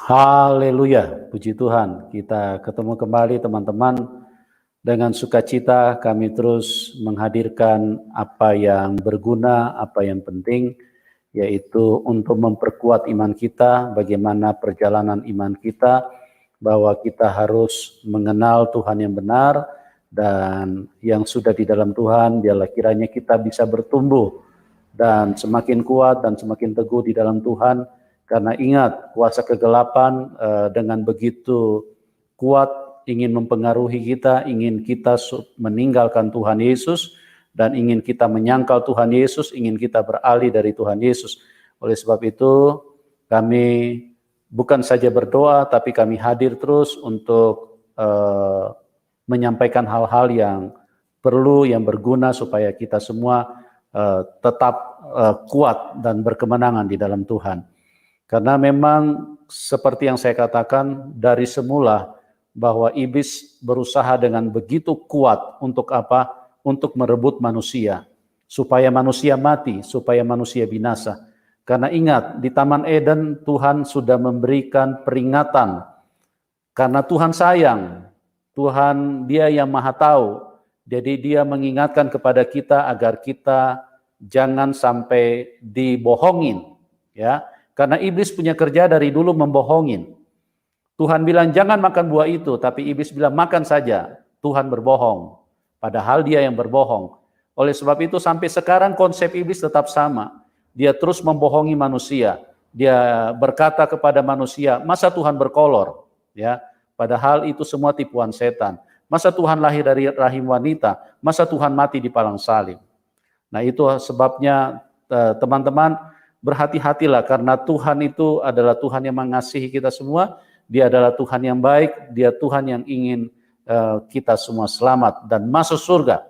Haleluya, puji Tuhan. Kita ketemu kembali teman-teman. Dengan sukacita kami terus menghadirkan apa yang berguna, apa yang penting, yaitu untuk memperkuat iman kita, bagaimana perjalanan iman kita, bahwa kita harus mengenal Tuhan yang benar, dan yang sudah di dalam Tuhan, biarlah kiranya kita bisa bertumbuh, dan semakin kuat dan semakin teguh di dalam Tuhan. Karena ingat, kuasa kegelapan dengan begitu kuat ingin mempengaruhi kita, ingin kita meninggalkan Tuhan Yesus, dan ingin kita menyangkal Tuhan Yesus, ingin kita beralih dari Tuhan Yesus. Oleh sebab itu, kami bukan saja berdoa, tapi kami hadir terus untuk menyampaikan hal-hal yang perlu, yang berguna, supaya kita semua tetap kuat dan berkemenangan di dalam Tuhan. Karena memang seperti yang saya katakan dari semula, bahwa iblis berusaha dengan begitu kuat untuk apa? Untuk merebut manusia, supaya manusia mati, supaya manusia binasa. Karena ingat, di Taman Eden Tuhan sudah memberikan peringatan, karena Tuhan sayang, Tuhan Dia yang Maha Tahu, jadi Dia mengingatkan kepada kita agar kita jangan sampai dibohongin, ya. Karena iblis punya kerja dari dulu membohongin. Tuhan bilang jangan makan buah itu, tapi iblis bilang makan saja. Tuhan berbohong, padahal dia yang berbohong. Oleh sebab itu sampai sekarang konsep iblis tetap sama. Dia terus membohongi manusia. Dia berkata kepada manusia, masa Tuhan berkolor? Ya, padahal itu semua tipuan setan. Masa Tuhan lahir dari rahim wanita? Masa Tuhan mati di palang salib? Nah, itu sebabnya teman-teman, berhati-hatilah, karena Tuhan itu adalah Tuhan yang mengasihi kita semua. Dia adalah Tuhan yang baik, Dia Tuhan yang ingin kita semua selamat dan masuk surga.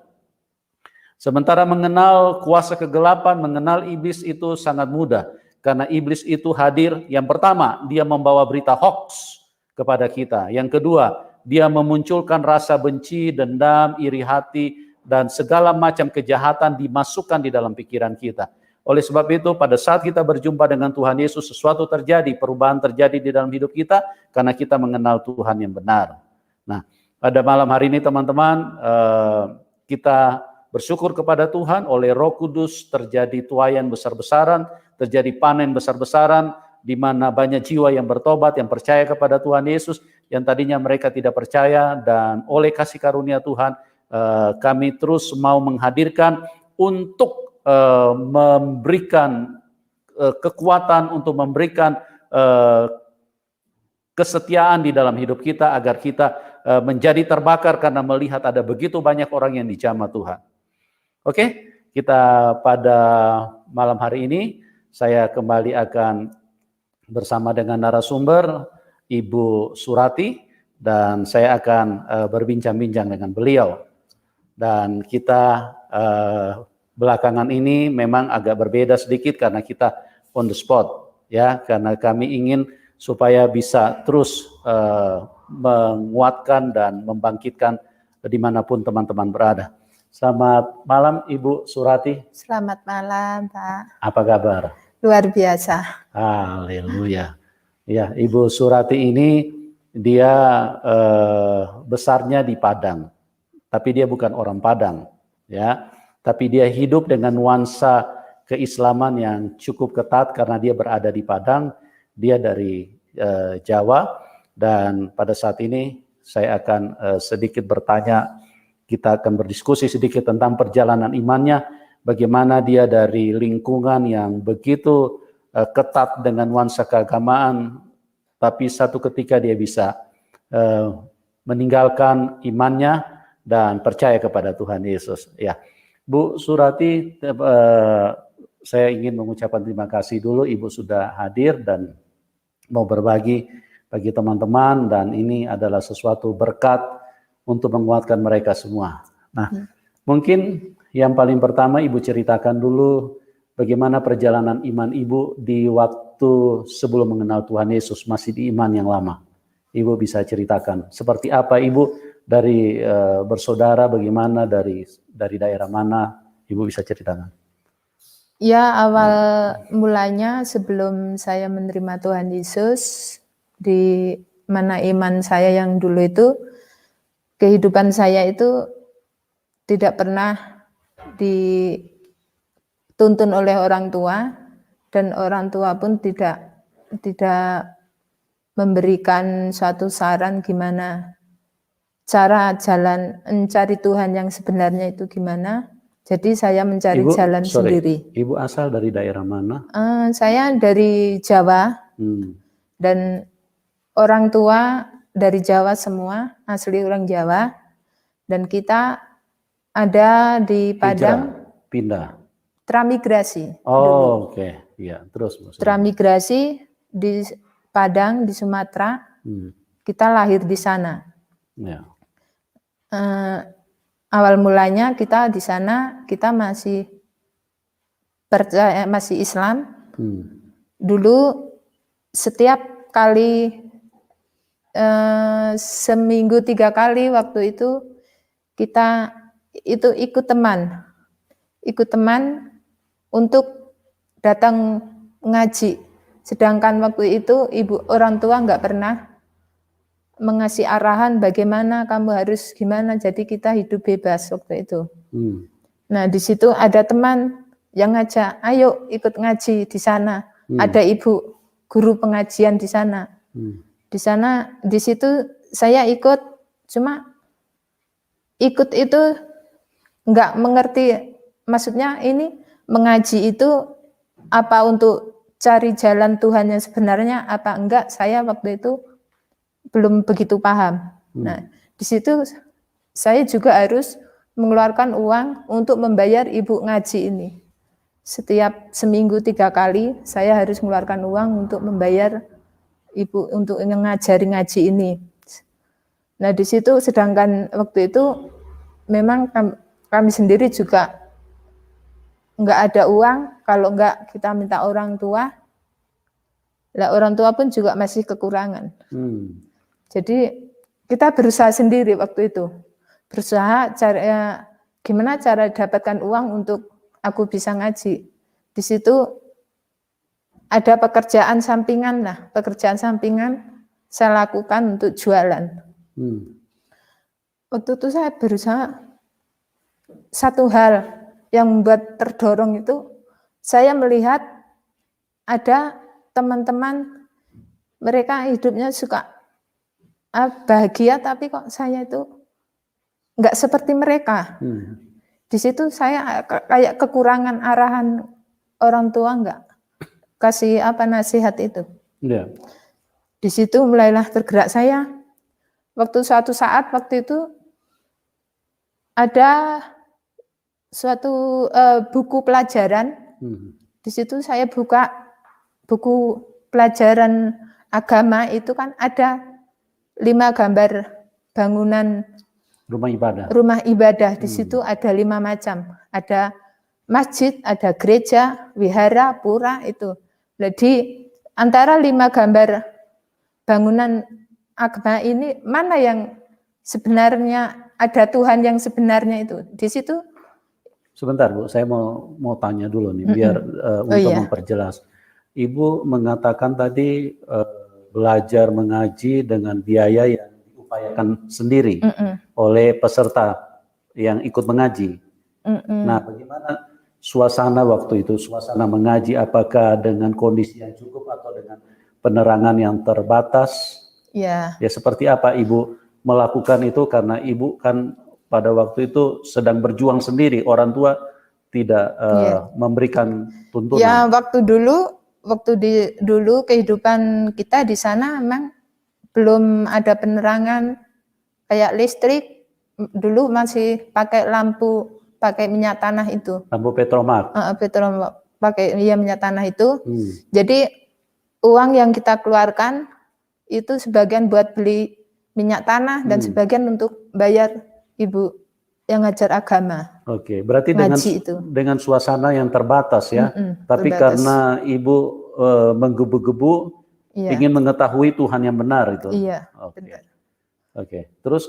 Sementara mengenal kuasa kegelapan, mengenal iblis itu sangat mudah. Karena iblis itu hadir, yang pertama, dia membawa berita hoax kepada kita. Yang kedua, dia memunculkan rasa benci, dendam, iri hati, dan segala macam kejahatan dimasukkan di dalam pikiran kita. Oleh sebab itu, pada saat kita berjumpa dengan Tuhan Yesus, sesuatu terjadi, perubahan terjadi di dalam hidup kita, karena kita mengenal Tuhan yang benar. Nah, pada malam hari ini teman-teman, kita bersyukur kepada Tuhan, oleh Roh Kudus terjadi tuaian besar-besaran, terjadi panen besar-besaran, di mana banyak jiwa yang bertobat, yang percaya kepada Tuhan Yesus, yang tadinya mereka tidak percaya, dan oleh kasih karunia Tuhan, kami terus mau menghadirkan untuk memberikan kekuatan, untuk memberikan kesetiaan di dalam hidup kita, agar kita menjadi terbakar karena melihat ada begitu banyak orang yang dijamah Tuhan. Oke, kita pada malam hari ini, saya kembali akan bersama dengan narasumber Ibu Surati, dan saya akan berbincang-bincang dengan beliau. Dan kita belakangan ini memang agak berbeda sedikit karena kita on the spot, ya, karena kami ingin supaya bisa terus menguatkan dan membangkitkan dimanapun teman-teman berada. Selamat malam Ibu Surati. Selamat malam Pak. Apa kabar? Luar biasa. Haleluya. Ya, Ibu Surati ini dia besarnya di Padang, tapi dia bukan orang Padang, ya. Tapi dia hidup dengan nuansa keislaman yang cukup ketat karena dia berada di Padang. Dia dari Jawa, dan pada saat ini saya akan sedikit bertanya, kita akan berdiskusi sedikit tentang perjalanan imannya, bagaimana dia dari lingkungan yang begitu ketat dengan nuansa keagamaan, tapi satu ketika dia bisa meninggalkan imannya dan percaya kepada Tuhan Yesus. Ya, Bu Surati, saya ingin mengucapkan terima kasih dulu, Ibu sudah hadir dan mau berbagi bagi teman-teman, dan ini adalah sesuatu berkat untuk menguatkan mereka semua. Nah, mungkin yang paling pertama Ibu ceritakan dulu bagaimana perjalanan iman Ibu di waktu sebelum mengenal Tuhan Yesus, masih di iman yang lama. Ibu bisa ceritakan seperti apa Ibu dari bersaudara, bagaimana dari daerah mana, Ibu bisa ceritakan? Ya, awal mulanya sebelum saya menerima Tuhan Yesus, di mana iman saya yang dulu itu, kehidupan saya itu tidak pernah dituntun oleh orang tua, dan orang tua pun tidak memberikan suatu saran gimana cara jalan mencari Tuhan yang sebenarnya itu gimana. Jadi saya mencari jalan sendiri. Ibu asal dari daerah mana? Saya dari Jawa, dan orang tua dari Jawa semua, asli orang Jawa, dan kita ada di Padang. Pindah. Transmigrasi. Oh, oke. Iya, terus. Transmigrasi di Padang, di Sumatera. Kita lahir di sana. Ya. Awal mulanya kita di sana, kita masih percaya, masih Islam. Dulu setiap kali seminggu 3 kali waktu itu kita itu ikut teman untuk datang ngaji. Sedangkan waktu itu ibu orang tua nggak pernah mengasih arahan bagaimana kamu harus gimana, jadi kita hidup bebas waktu itu. Nah di situ ada teman yang ngajak, ayo ikut ngaji di sana. Ada ibu guru pengajian di sana. Di situ saya ikut, cuma ikut itu nggak mengerti, maksudnya ini mengaji itu apa untuk cari jalan Tuhan yang sebenarnya apa enggak, saya waktu itu belum begitu paham. Nah, di situ saya juga harus mengeluarkan uang untuk membayar ibu ngaji ini. Setiap seminggu 3 kali saya harus mengeluarkan uang untuk membayar ibu untuk ngajari ngaji ini. Nah, di situ sedangkan waktu itu memang kami sendiri juga nggak ada uang, kalau nggak kita minta orang tua. Lah orang tua pun juga masih kekurangan. Jadi kita berusaha sendiri waktu itu, berusaha gimana cara dapatkan uang untuk aku bisa ngaji. Di situ ada pekerjaan sampingan saya lakukan untuk jualan. Waktu itu saya berusaha, satu hal yang membuat terdorong itu, saya melihat ada teman-teman mereka hidupnya suka bahagia, tapi kok saya itu nggak seperti mereka. Di situ saya kayak kekurangan arahan orang tua, nggak kasih nasihat itu. Di situ mulailah tergerak saya. Suatu saat waktu itu ada suatu buku pelajaran. Di situ saya buka buku pelajaran agama, itu kan ada 5 gambar bangunan rumah ibadah. Di situ ada 5 macam. Ada masjid, ada gereja, wihara, pura itu. Jadi antara 5 gambar bangunan agama ini, mana yang sebenarnya ada Tuhan yang sebenarnya itu? Di situ. Sebentar Bu, saya mau tanya dulu nih, biar untuk memperjelas. Ibu mengatakan tadi belajar mengaji dengan biaya yang diupayakan sendiri oleh peserta yang ikut mengaji. Nah, bagaimana suasana waktu itu, suasana mengaji, apakah dengan kondisi yang cukup atau dengan penerangan yang terbatas? Ya, seperti apa Ibu melakukan itu, karena Ibu kan pada waktu itu sedang berjuang sendiri, orang tua tidak memberikan tuntunan. Ya, waktu dulu kehidupan kita di sana memang belum ada penerangan kayak listrik. Dulu masih pakai lampu, pakai minyak tanah itu. Lampu petromak. Pakai minyak tanah itu. Jadi uang yang kita keluarkan itu sebagian buat beli minyak tanah dan sebagian untuk bayar ibu yang ngajar agama. Oke, berarti dengan suasana yang terbatas ya. Tapi terbatas. Karena ibu menggebu-gebu ingin mengetahui Tuhan yang benar itu. Iya. Oke. Terus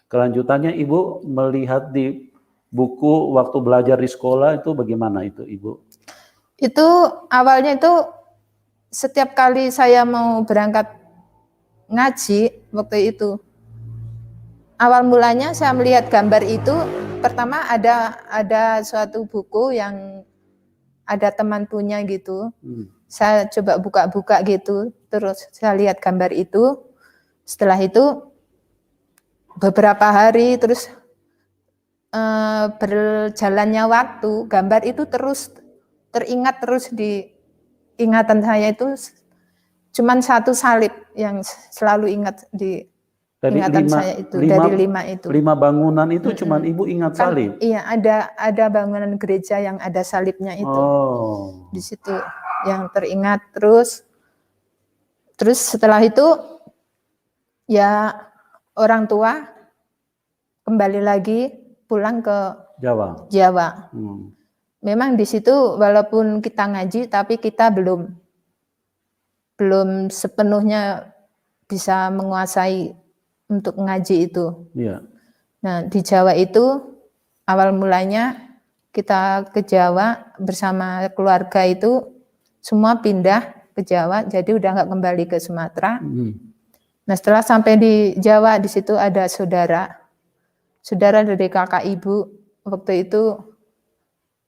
kelanjutannya ibu melihat di buku waktu belajar di sekolah itu bagaimana itu ibu? Itu awalnya itu setiap kali saya mau berangkat ngaji waktu itu, awal mulanya saya melihat gambar itu, pertama ada suatu buku yang ada teman punya gitu. Saya coba buka-buka gitu, terus saya lihat gambar itu. Setelah itu beberapa hari terus berjalannya waktu, gambar itu terus teringat terus di ingatan saya itu, cuman satu salib yang selalu ingat di ingatan saya itu, dari 5 itu. 5 bangunan itu cuman Ibu ingat Kan, salib? iya, ada bangunan gereja yang ada salibnya itu. Oh. Di situ yang teringat terus setelah itu ya orang tua kembali lagi pulang ke Jawa. Memang di situ walaupun kita ngaji tapi kita belum sepenuhnya bisa menguasai untuk ngaji itu. Iya. Nah, di Jawa itu awal mulanya kita ke Jawa bersama keluarga itu semua pindah ke Jawa, jadi udah nggak kembali ke Sumatera. Nah, setelah sampai di Jawa, di situ ada saudara dari kakak ibu waktu itu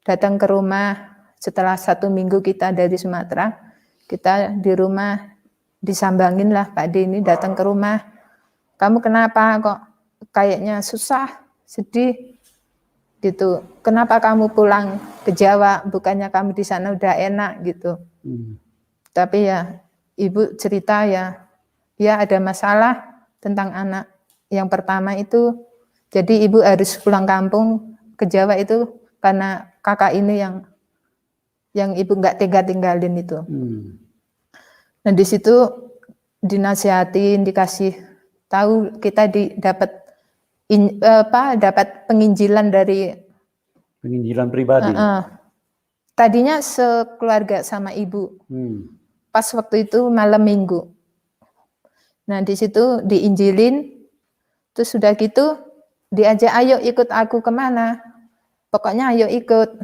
datang ke rumah. Setelah 1 minggu kita dari Sumatera, kita di rumah disambangin lah, Pak D ini datang ke rumah. Kamu kenapa kok kayaknya susah, sedih gitu? Kenapa kamu pulang ke Jawa? Bukannya kamu di sana udah enak gitu. Tapi ya ibu cerita ya ada masalah tentang anak. Yang pertama itu, jadi ibu harus pulang kampung ke Jawa itu karena kakak ini yang ibu nggak tega tinggalin itu. Nah, di situ dinasihatin, dikasih tahu, kita dapat penginjilan pribadi. Tadinya sekeluarga sama ibu. Pas waktu itu malam minggu. Nah, di situ diinjilin, terus sudah gitu diajak, ayo ikut aku kemana? Pokoknya ayo ikut.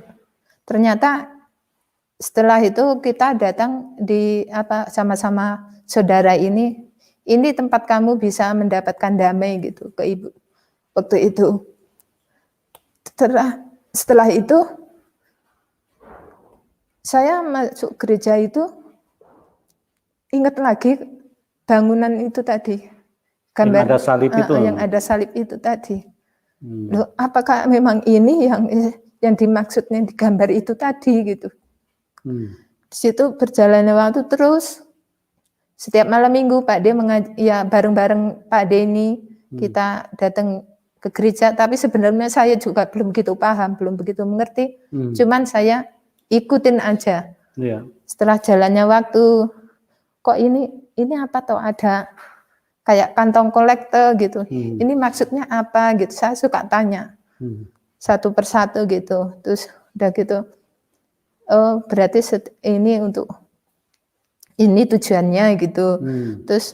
Ternyata setelah itu kita datang sama-sama saudara ini tempat kamu bisa mendapatkan damai gitu ke ibu waktu itu. Setelah itu saya masuk gereja itu ingat lagi bangunan itu tadi, gambar yang ada salib itu. Yang ada salib itu tadi. Loh, apakah memang ini yang dimaksudnya di gambar itu tadi gitu? Di situ berjalannya waktu terus setiap malam minggu Pak D bareng-bareng Pak D ini kita datang ke gereja, tapi sebenarnya saya juga belum begitu paham, belum begitu mengerti. Cuman saya ikutin aja. Setelah jalannya waktu, kok ini apa toh, ada kayak kantong kolektor gitu. Ini maksudnya apa gitu. Saya suka tanya satu persatu gitu. Terus udah gitu, oh berarti ini untuk ini tujuannya gitu. Terus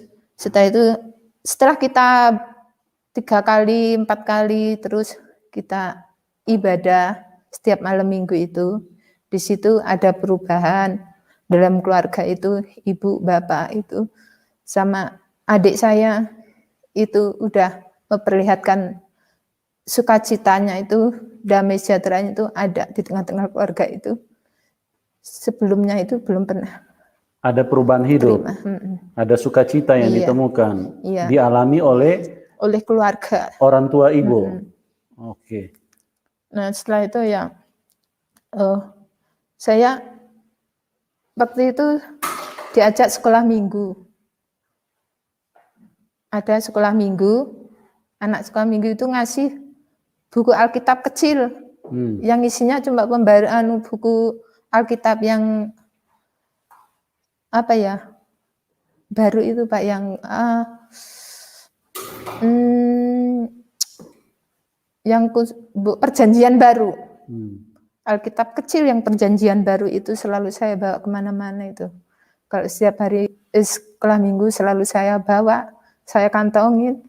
setelah kita 3 kali, 4 kali, terus kita ibadah setiap malam minggu itu, di situ ada perubahan dalam keluarga itu, ibu, bapak itu, sama adik saya itu udah memperlihatkan sukacitanya itu, damai sejahteranya itu ada di tengah-tengah keluarga itu. Sebelumnya itu belum pernah. Ada perubahan hidup, ada sukacita yang ditemukan, dialami oleh keluarga, orang tua ibu. Oke. Nah, setelah itu ya, saya waktu itu diajak sekolah minggu. Ada sekolah minggu, anak sekolah minggu itu ngasih buku Alkitab kecil, yang isinya cuma pembahasan buku Alkitab yang apa ya, baru itu Pak, yang perjanjian baru. Alkitab kecil yang perjanjian baru itu selalu saya bawa kemana-mana itu. Kalau setiap hari sekolah minggu selalu saya bawa, saya kantongin.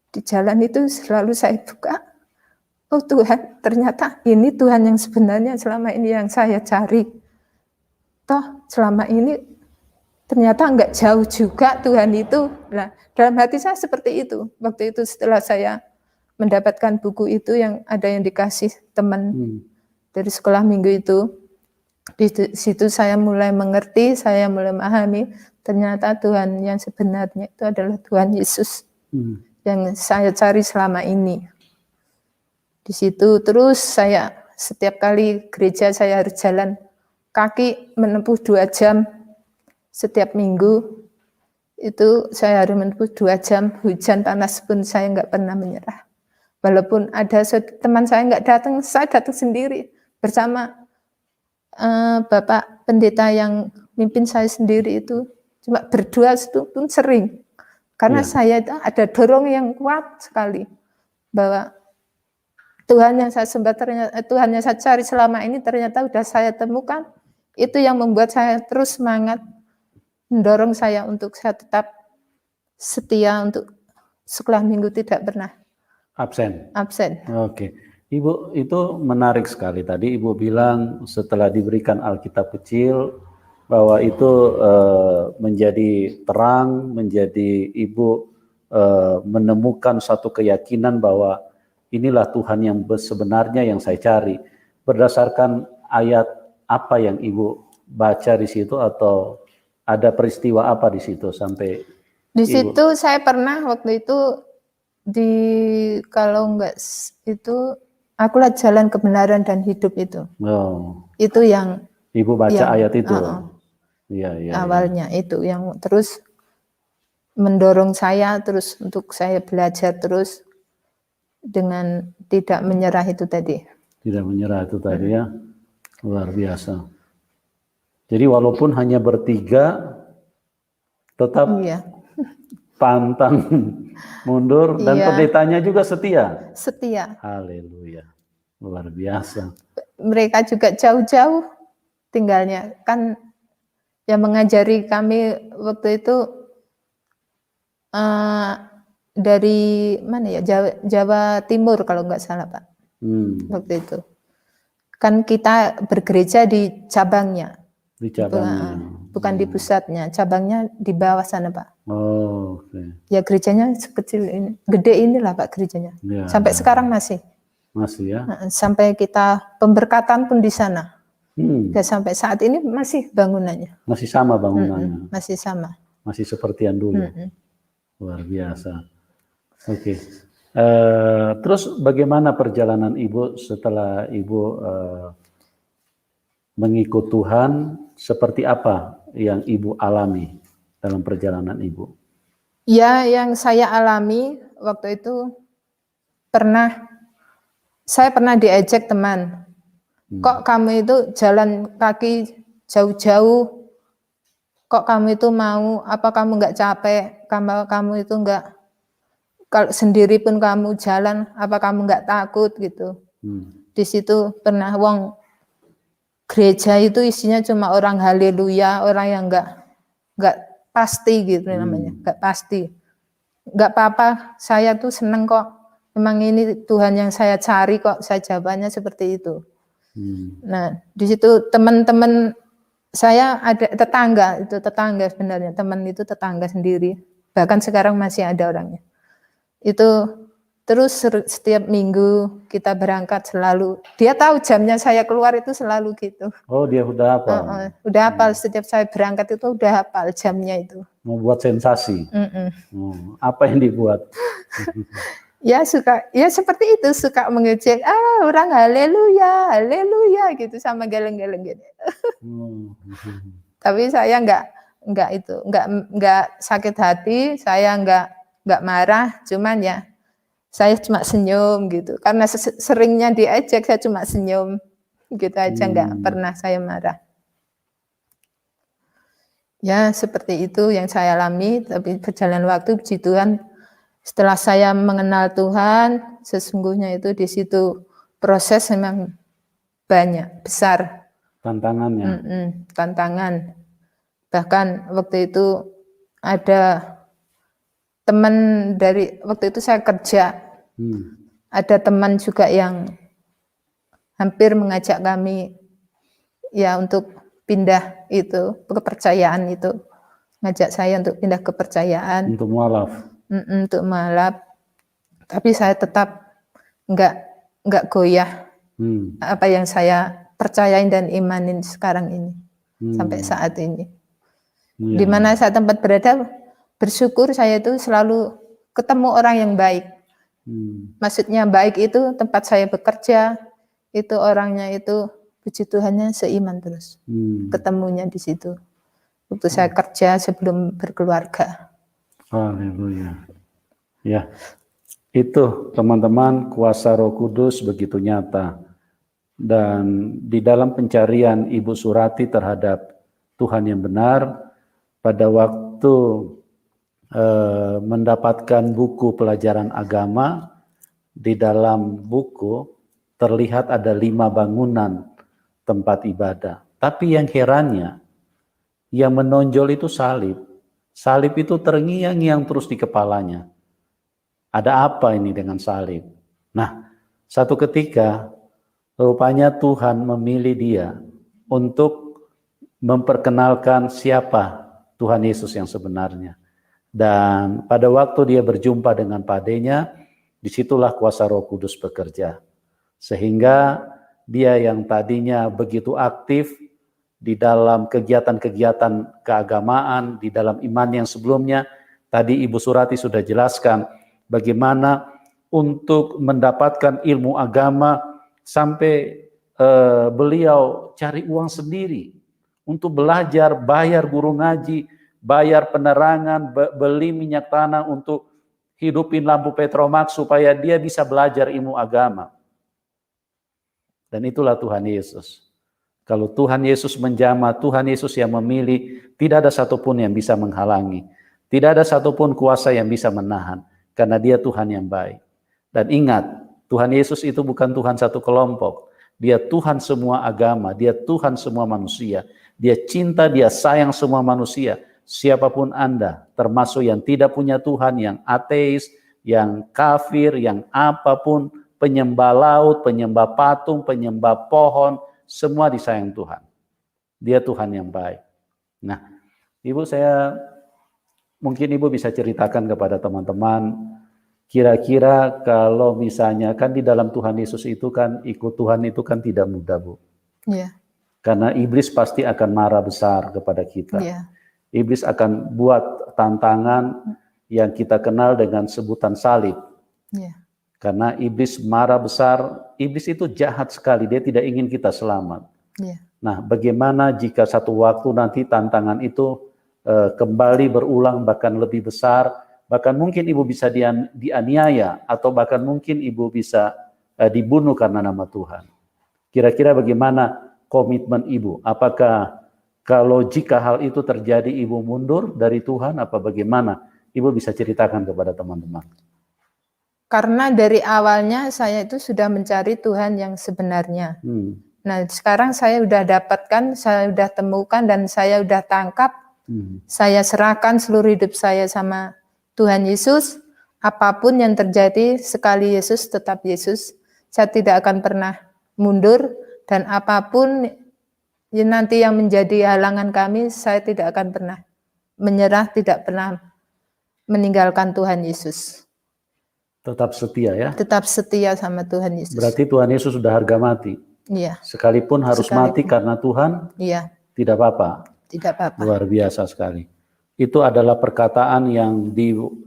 Di jalan itu selalu saya buka. Oh Tuhan, ternyata ini Tuhan yang sebenarnya selama ini yang saya cari. Toh selama ini ternyata enggak jauh juga Tuhan itu. Nah, dalam hati saya seperti itu. Waktu itu setelah saya mendapatkan buku itu yang ada yang dikasih teman dari sekolah minggu itu, di situ saya mulai mengerti, saya mulai memahami ternyata Tuhan yang sebenarnya itu adalah Tuhan Yesus yang saya cari selama ini. Di situ terus saya setiap kali gereja saya harus jalan kaki menempuh 2 jam setiap minggu. Itu saya harus menempuh 2 jam, hujan panas pun saya nggak pernah menyerah. Walaupun ada teman saya nggak datang, saya datang sendiri bersama Bapak pendeta yang mimpin saya sendiri itu. Cuma berdua itu pun sering. Karena saya itu ada dorong yang kuat sekali bahwa Tuhan yang saya sembah ternyata, Tuhan yang saya cari selama ini ternyata sudah saya temukan. Itu yang membuat saya terus semangat, mendorong saya untuk saya tetap setia untuk sekolah minggu tidak pernah absen. Oke. Ibu, itu menarik sekali tadi Ibu bilang setelah diberikan Alkitab kecil bahwa itu menjadi terang, menjadi Ibu menemukan satu keyakinan bahwa inilah Tuhan yang sebenarnya yang saya cari. Berdasarkan ayat apa yang Ibu baca di situ atau ada peristiwa apa di situ sampai di situ saya pernah waktu itu kalau enggak itu akulah jalan kebenaran dan hidup itu. Itu yang Ibu baca ayat itu. Awalnya itu yang terus mendorong saya terus untuk saya belajar terus dengan tidak menyerah itu tadi. Tidak menyerah itu tadi ya. Luar biasa. Jadi walaupun hanya bertiga, tetap pantang mundur dan pendetanya juga setia. Setia. Haleluya. Luar biasa. Mereka juga jauh-jauh tinggalnya. Kan yang mengajari kami waktu itu dari mana ya? Jawa Timur kalau nggak salah Pak. Waktu itu. Kan kita bergereja di cabangnya. Di cabangnya. Bukan di pusatnya, cabangnya di bawah sana Pak. Ya gerejanya sekecil ini, gede inilah Pak gerejanya. Sampai sekarang masih. Masih ya. Sampai kita pemberkatan pun di sana. Ya, sampai saat ini masih bangunannya. Masih sama bangunannya. Masih sama. Masih seperti yang dulu. Luar biasa. Oke. Terus bagaimana perjalanan Ibu setelah Ibu mengikut Tuhan, seperti apa yang Ibu alami dalam perjalanan Ibu? Ya, yang saya alami waktu itu saya pernah diejek teman. Kok kamu itu jalan kaki jauh-jauh? Kok kamu itu mau? Apa kamu nggak capek? Kamu itu nggak, kalau sendiri pun kamu jalan, apa kamu nggak takut gitu? Di situ pernah gereja itu isinya cuma orang haleluya, orang yang nggak pasti gitu namanya, nggak pasti. Nggak apa-apa, saya tuh seneng kok. Memang ini Tuhan yang saya cari kok, saya jawabannya seperti itu. Nah, di situ teman-teman saya ada tetangga sebenarnya, teman itu tetangga sendiri. Bahkan sekarang masih ada orangnya. Itu terus setiap minggu kita berangkat selalu. Dia tahu jamnya saya keluar itu selalu gitu. Oh, dia udah hafal. Udah hafal, setiap saya berangkat itu udah hafal jamnya itu. Mau buat sensasi. Apa yang dibuat? Ya seperti itu, suka mengejek, orang haleluya, haleluya gitu sama geleng-geleng gitu. Tapi saya enggak sakit hati, saya enggak marah, cuman ya saya cuma senyum gitu. Karena seringnya diejek, saya cuma senyum gitu aja, enggak pernah saya marah. Ya seperti itu yang saya alami, tapi berjalan waktu puji Tuhan, setelah saya mengenal Tuhan, sesungguhnya itu di situ proses memang banyak, besar. Tantangannya. Tantangan. Bahkan waktu itu ada teman waktu itu saya kerja, ada teman juga yang hampir mengajak kami ya untuk pindah itu, kepercayaan itu. ngajak saya untuk pindah kepercayaan, untuk mualaf. untuk mualaf. Tapi saya tetap nggak goyah apa yang saya percayain dan imanin sekarang ini sampai saat ini. Iya. Di mana saya tempat berada, bersyukur saya itu selalu ketemu orang yang baik. Maksudnya baik itu tempat saya bekerja, itu orangnya itu puji Tuhannya seiman terus. Ketemunya di situ. Waktu saya kerja sebelum berkeluarga. Haleluya. Ya. Itu teman-teman, kuasa Roh Kudus begitu nyata. Dan di dalam pencarian Ibu Surati terhadap Tuhan yang benar, pada waktu mendapatkan buku pelajaran agama, di dalam buku terlihat ada 5 bangunan tempat ibadah. Tapi yang herannya, yang menonjol itu salib. Salib itu terngiang-ngiang terus di kepalanya. Ada apa ini dengan salib? Nah, satu ketika rupanya Tuhan memilih dia untuk memperkenalkan siapa Tuhan Yesus yang sebenarnya. Dan pada waktu dia berjumpa dengan padenya, disitulah kuasa Roh Kudus bekerja. Sehingga dia yang tadinya begitu aktif di dalam kegiatan-kegiatan keagamaan, di dalam iman yang sebelumnya, tadi Ibu Surati sudah jelaskan bagaimana untuk mendapatkan ilmu agama sampai beliau cari uang sendiri untuk belajar, bayar guru ngaji, bayar penerangan, beli minyak tanah untuk hidupin lampu Petromax supaya dia bisa belajar ilmu agama. Dan itulah Tuhan Yesus. Kalau Tuhan Yesus menjamah, Tuhan Yesus yang memilih, tidak ada satupun yang bisa menghalangi. Tidak ada satupun kuasa yang bisa menahan. Karena dia Tuhan yang baik. Dan ingat, Tuhan Yesus itu bukan Tuhan satu kelompok. Dia Tuhan semua agama, dia Tuhan semua manusia. Dia cinta, dia sayang semua manusia. Siapapun Anda, termasuk yang tidak punya Tuhan, yang ateis, yang kafir, yang apapun, penyembah laut, penyembah patung, penyembah pohon, semua disayang Tuhan. Dia Tuhan yang baik. Nah, Ibu, mungkin Ibu bisa ceritakan kepada teman-teman, kira-kira kalau misalnya kan di dalam Tuhan Yesus itu kan ikut Tuhan itu kan tidak mudah, Bu. Iya. Karena iblis pasti akan marah besar kepada kita. Iya. Iblis akan buat tantangan yang kita kenal dengan sebutan salib. Iya. Karena iblis marah besar, iblis itu jahat sekali, dia tidak ingin kita selamat. Iya. Nah, bagaimana jika satu waktu nanti tantangan itu kembali berulang bahkan lebih besar, bahkan mungkin Ibu bisa dianiaya, atau bahkan mungkin Ibu bisa dibunuh karena nama Tuhan. Kira-kira bagaimana komitmen Ibu? Apakah kalau jika hal itu terjadi Ibu mundur dari Tuhan, apa bagaimana? Ibu bisa ceritakan kepada teman-teman. Karena dari awalnya saya itu sudah mencari Tuhan yang sebenarnya. Nah, sekarang saya sudah dapatkan, saya sudah temukan, dan saya sudah tangkap. Saya serahkan seluruh hidup saya sama Tuhan Yesus. Apapun yang terjadi, sekali Yesus tetap Yesus. Saya tidak akan pernah mundur, dan apapun nanti yang menjadi halangan kami, saya tidak akan pernah menyerah, tidak pernah meninggalkan Tuhan Yesus. Tetap setia ya? Tetap setia sama Tuhan Yesus. Berarti Tuhan Yesus sudah harga mati? Iya. Sekalipun harus mati karena Tuhan? Iya. Tidak apa-apa? Tidak apa-apa. Luar biasa sekali. Itu adalah perkataan yang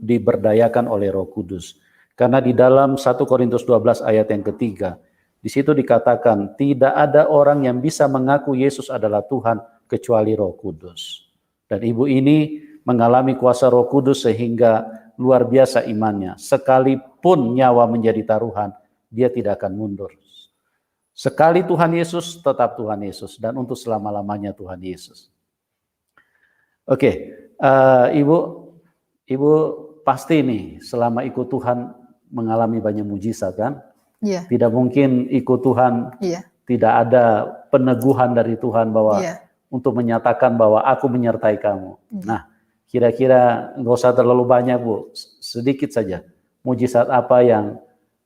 diberdayakan oleh Roh Kudus. Karena di dalam 1 Korintus 12 ayat yang ketiga, di situ dikatakan, tidak ada orang yang bisa mengaku Yesus adalah Tuhan kecuali Roh Kudus. Dan Ibu ini mengalami kuasa Roh Kudus sehingga luar biasa imannya. Sekalipun nyawa menjadi taruhan, dia tidak akan mundur. Sekali Tuhan Yesus, tetap Tuhan Yesus. Dan untuk selama-lamanya Tuhan Yesus. Oke, Ibu pasti nih selama ikut Tuhan mengalami banyak mujizat kan? Iya. Tidak mungkin ikut Tuhan, tidak ada peneguhan dari Tuhan bahwa untuk menyatakan bahwa aku menyertai kamu. Nah, kira-kira nggak usah terlalu banyak, Bu, sedikit saja. Mujizat apa yang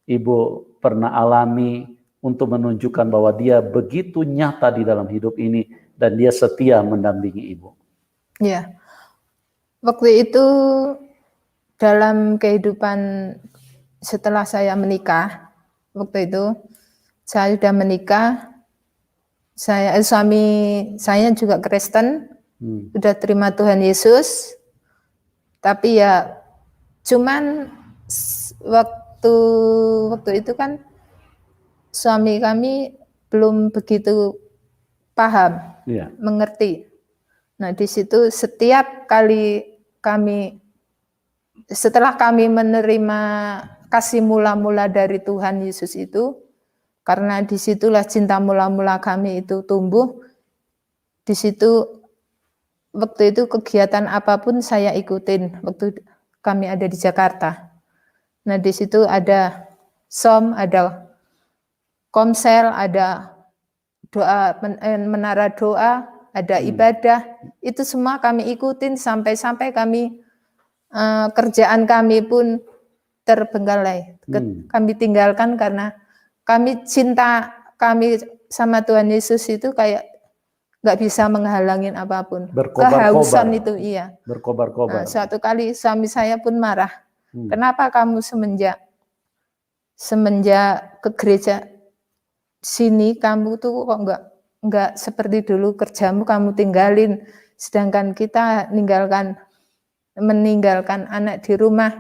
Ibu pernah alami untuk menunjukkan bahwa dia begitu nyata di dalam hidup ini dan dia setia mendampingi Ibu? Iya. Waktu itu dalam kehidupan setelah saya menikah, waktu itu saya sudah menikah, suami saya juga Kristen, sudah terima Tuhan Yesus, tapi ya cuman waktu itu kan suami kami belum begitu paham, mengerti. Nah, di situ setiap kali setelah kami menerima kasih mula-mula dari Tuhan Yesus itu, karena disitulah cinta mula-mula kami itu tumbuh, di situ waktu itu kegiatan apapun saya ikutin waktu kami ada di Jakarta. Nah, di situ ada som, ada komsel, ada doa, menara doa, ada ibadah, itu semua kami ikutin sampai kami kerjaan kami pun terbengkalai. Kami tinggalkan karena cinta kami sama Tuhan Yesus itu kayak nggak bisa menghalangin apapun. Kehausan itu, iya. Berkobar-kobar. Nah, suatu kali suami saya pun marah. Kenapa kamu semenjak ke gereja sini kamu tuh kok nggak seperti dulu, kerjamu kamu tinggalin, sedangkan kita meninggalkan anak di rumah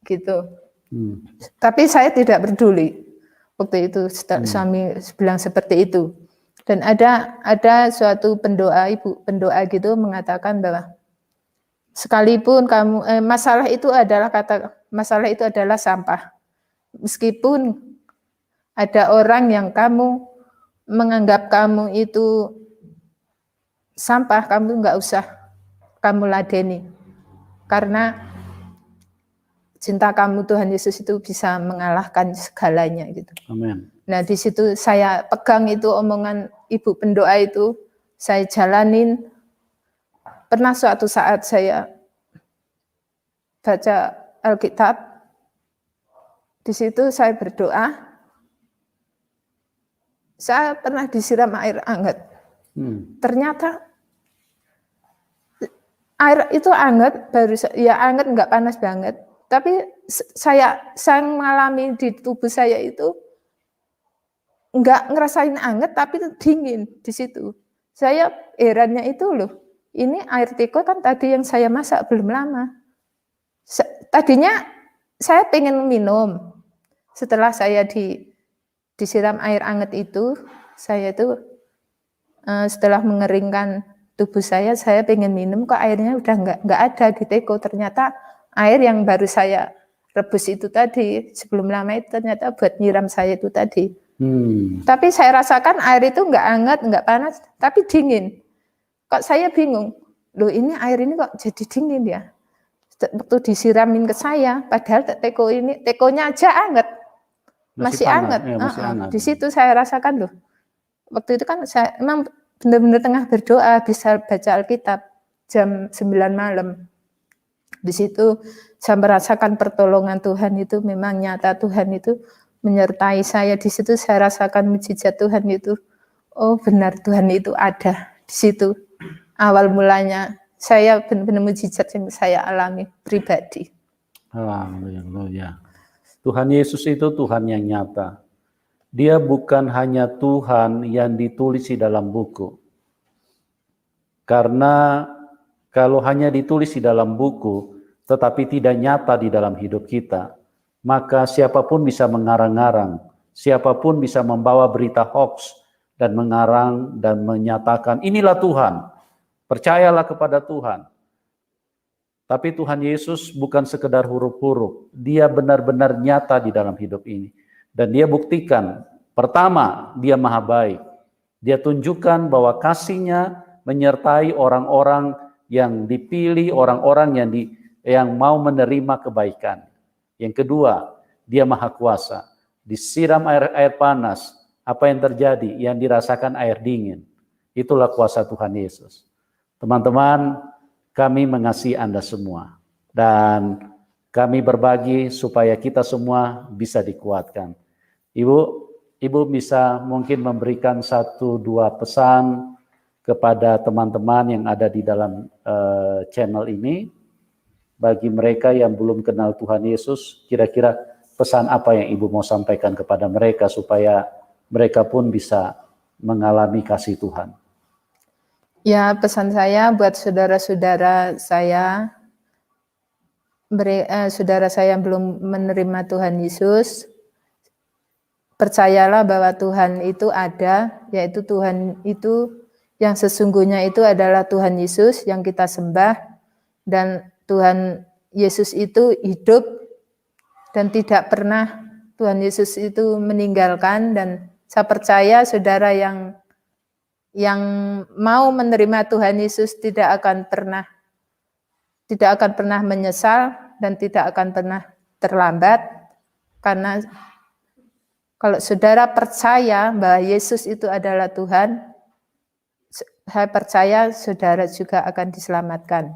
gitu. Tapi saya tidak peduli waktu itu. Suami bilang seperti itu. Dan ada suatu ibu pendoa gitu mengatakan bahwa sekalipun kamu masalah itu adalah sampah. Meskipun ada orang yang kamu menganggap kamu itu sampah, kamu nggak usah kamu ladeni. Karena cinta kamu Tuhan Yesus itu bisa mengalahkan segalanya gitu. Amin. Nah, di situ saya pegang itu omongan ibu pendoa itu, saya jalanin. Pernah suatu saat saya baca Alkitab, di situ saya berdoa, saya pernah disiram air hangat. Ternyata air itu hangat, hangat, nggak panas banget. Tapi saya mengalami di tubuh saya itu nggak ngerasain hangat, tapi dingin di situ. Saya herannya itu loh, ini air teko kan tadi yang saya masak belum lama. Tadinya saya pengen minum. Setelah saya disiram air hangat itu, saya itu setelah mengeringkan tubuh saya pengen minum, kok airnya udah nggak ada di teko. Ternyata air yang baru saya rebus itu tadi sebelum lama itu ternyata buat nyiram saya itu tadi. Tapi saya rasakan air itu nggak hangat, nggak panas, tapi dingin. Kok saya bingung, loh ini air ini kok jadi dingin ya? Waktu disiramin ke saya, padahal tekonya aja hangat, masih hangat. Ya, masih hangat. Di situ saya rasakan loh. Waktu itu kan saya emang benar-benar tengah berdoa, bisa baca Alkitab jam 9 malam. Di situ saya merasakan pertolongan Tuhan itu memang nyata, Tuhan itu menyertai saya. Di situ saya rasakan mujizat Tuhan itu. Oh benar, Tuhan itu ada di situ. Awal mulanya saya benar-benar mujizat yang saya alami pribadi. Haleluya. Tuhan Yesus itu Tuhan yang nyata. Dia bukan hanya Tuhan yang ditulis di dalam buku. Karena kalau hanya ditulis di dalam buku, tetapi tidak nyata di dalam hidup kita, maka siapapun bisa mengarang-arang, siapapun bisa membawa berita hoax dan mengarang dan menyatakan, inilah Tuhan, percayalah kepada Tuhan. Tapi Tuhan Yesus bukan sekedar huruf-huruf, dia benar-benar nyata di dalam hidup ini. Dan dia buktikan, pertama, dia maha baik. Dia tunjukkan bahwa kasih-Nya menyertai orang-orang yang dipilih, orang-orang yang mau menerima kebaikan. Yang kedua, dia maha kuasa. Disiram air panas, apa yang terjadi? Yang dirasakan air dingin. Itulah kuasa Tuhan Yesus. Teman-teman, kami mengasihi Anda semua. Dan kami berbagi supaya kita semua bisa dikuatkan. Ibu bisa mungkin memberikan 1-2 pesan kepada teman-teman yang ada di dalam channel ini, bagi mereka yang belum kenal Tuhan Yesus, kira-kira pesan apa yang Ibu mau sampaikan kepada mereka supaya mereka pun bisa mengalami kasih Tuhan? Ya, pesan saya buat saudara-saudara saya, saudara saya yang belum menerima Tuhan Yesus, percayalah bahwa Tuhan itu ada, yaitu Tuhan itu yang sesungguhnya itu adalah Tuhan Yesus yang kita sembah, dan Tuhan Yesus itu hidup dan tidak pernah Tuhan Yesus itu meninggalkan. Dan saya percaya saudara yang mau menerima Tuhan Yesus tidak akan pernah menyesal dan tidak akan pernah terlambat, karena kalau saudara percaya bahwa Yesus itu adalah Tuhan, saya percaya saudara juga akan diselamatkan.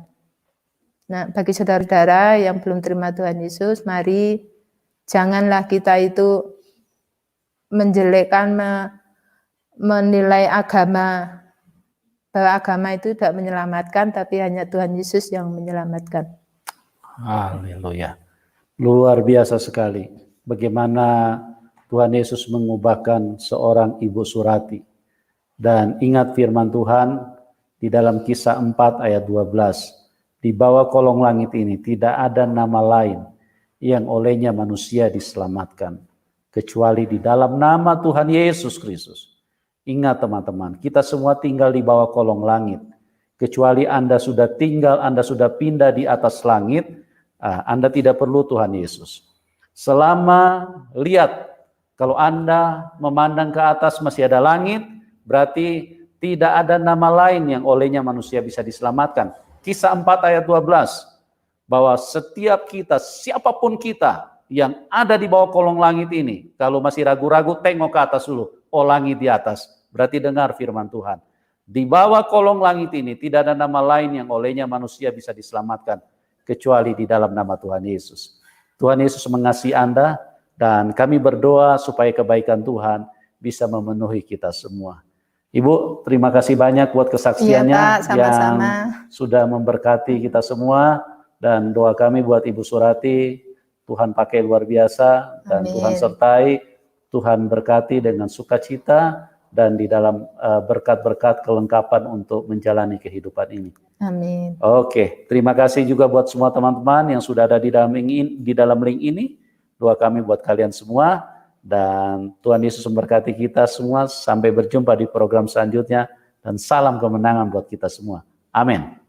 Nah, bagi saudara-saudara yang belum terima Tuhan Yesus, mari janganlah kita itu menjelekkan, menilai agama, bahwa agama itu tidak menyelamatkan, tapi hanya Tuhan Yesus yang menyelamatkan. Haleluya. Luar biasa sekali bagaimana Tuhan Yesus mengubahkan seorang Ibu Surati. Dan ingat firman Tuhan di dalam Kisah 4 ayat 12. Di bawah kolong langit ini tidak ada nama lain yang olehnya manusia diselamatkan kecuali di dalam nama Tuhan Yesus Kristus. Ingat teman-teman, kita semua tinggal di bawah kolong langit. Kecuali Anda sudah tinggal, Anda sudah pindah di atas langit, Anda tidak perlu Tuhan Yesus. Selama lihat, kalau Anda memandang ke atas masih ada langit, berarti tidak ada nama lain yang olehnya manusia bisa diselamatkan. Kisah 4 ayat 12, bahwa setiap kita, siapapun kita yang ada di bawah kolong langit ini, kalau masih ragu-ragu tengok ke atas dulu, oh langit di atas, berarti dengar firman Tuhan. Di bawah kolong langit ini tidak ada nama lain yang olehnya manusia bisa diselamatkan, kecuali di dalam nama Tuhan Yesus. Tuhan Yesus mengasihi Anda, dan kami berdoa supaya kebaikan Tuhan bisa memenuhi kita semua. Ibu, terima kasih banyak buat kesaksiannya. Iya, Pak, sama-sama. Yang sudah memberkati kita semua, dan doa kami buat Ibu Surati, Tuhan pakai luar biasa, dan Amin. Tuhan sertai, Tuhan berkati dengan sukacita, dan di dalam berkat-berkat kelengkapan untuk menjalani kehidupan ini. Amin. Oke, terima kasih juga buat semua teman-teman yang sudah ada di dalam link ini. Doa kami buat kalian semua. Dan Tuhan Yesus memberkati kita semua. Sampai berjumpa di program selanjutnya. Dan salam kemenangan buat kita semua. Amin.